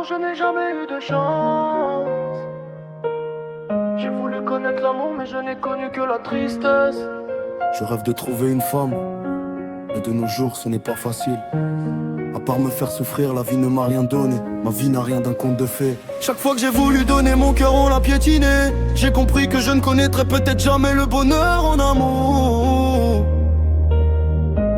je n'ai jamais eu de chance. J'ai voulu connaître l'amour, mais je n'ai connu que la tristesse. Je rêve de trouver une femme, mais de nos jours ce n'est pas facile. À part me faire souffrir, la vie ne m'a rien donné. Ma vie n'a rien d'un conte de fées. Chaque fois que j'ai voulu donner mon cœur, on l'a piétiné. J'ai compris que je ne connaîtrai peut-être jamais le bonheur en amour.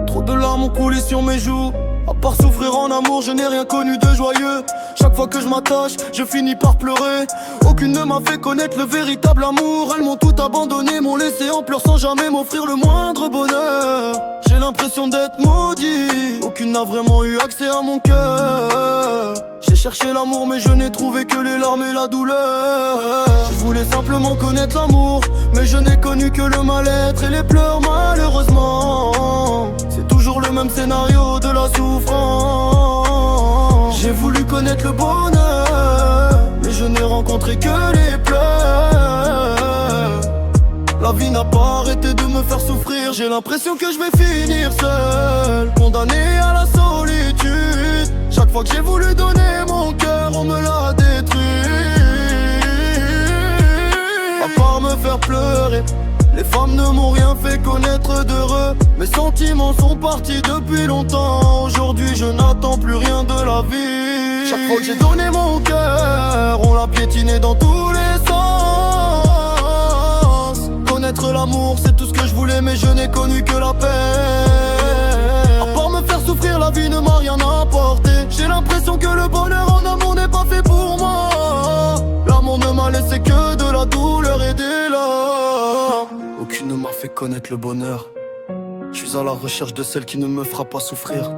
Trop de larmes ont coulé sur mes joues. À part souffrir en amour, je n'ai rien connu de joyeux. Chaque fois que je m'attache, je finis par pleurer. Aucune ne m'a fait connaître le véritable amour. Elles m'ont tout abandonné, m'ont laissé en pleurs sans jamais m'offrir le moindre bonheur. J'ai l'impression d'être maudit. Aucune n'a vraiment eu accès à mon cœur. J'ai cherché l'amour mais je n'ai trouvé que les larmes et la douleur. Je voulais simplement connaître l'amour, mais je n'ai connu que le mal-être et les pleurs malheureusement. C'est toujours le même scénario de la souffrance. J'ai voulu connaître le bonheur, mais je n'ai rencontré que les pleurs. La vie n'a pas arrêté de me faire souffrir. J'ai l'impression que je vais finir seul, condamné à la solitude. Chaque fois que j'ai voulu donner mon cœur, on me l'a détruit. À part me faire pleurer, les femmes ne m'ont rien fait connaître d'heureux. Mes sentiments sont partis depuis longtemps. Aujourd'hui je n'attends plus rien de la vie. Chaque fois que j'ai donné mon cœur, on l'a piétiné dans tous les sens. Connaître l'amour c'est tout ce que je voulais, mais je n'ai connu que la peine. À part me faire souffrir, la vie ne m'a rien apporté. J'ai l'impression que le bonheur en amour n'est pas fait pour moi. L'amour ne m'a laissé que de la douleur et des larmes. Aucune ne m'a fait connaître le bonheur. Je suis à la recherche de celle qui ne me fera pas souffrir.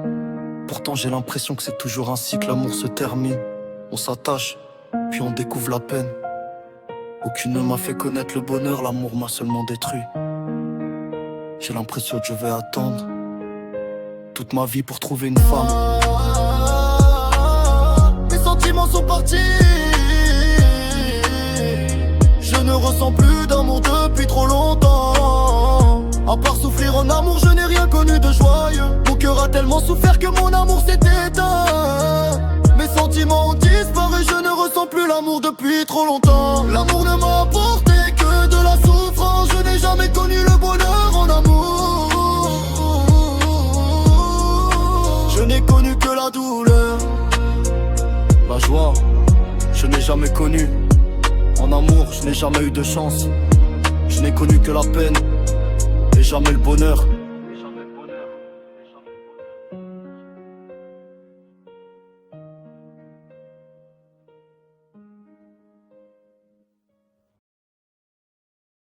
Pourtant j'ai l'impression que c'est toujours ainsi que l'amour se termine. On s'attache, puis on découvre la peine. Aucune ne m'a fait connaître le bonheur, l'amour m'a seulement détruit. J'ai l'impression que je vais attendre toute ma vie pour trouver une femme. Mes sentiments sont partis. Je ne ressens plus d'amour depuis trop longtemps. À part souffrir en amour, je n'ai rien connu de joyeux. Mon cœur a tellement souffert que mon amour s'est éteint. Mes sentiments ont disparu, je ne ressens plus l'amour depuis trop longtemps. L'amour ne m'a apporté que de la souffrance. Je n'ai jamais connu le bonheur en amour. Je n'ai connu que la douleur. La joie, je n'ai jamais connu. En amour, je n'ai jamais eu de chance. Je n'ai connu que la peine et jamais le bonheur.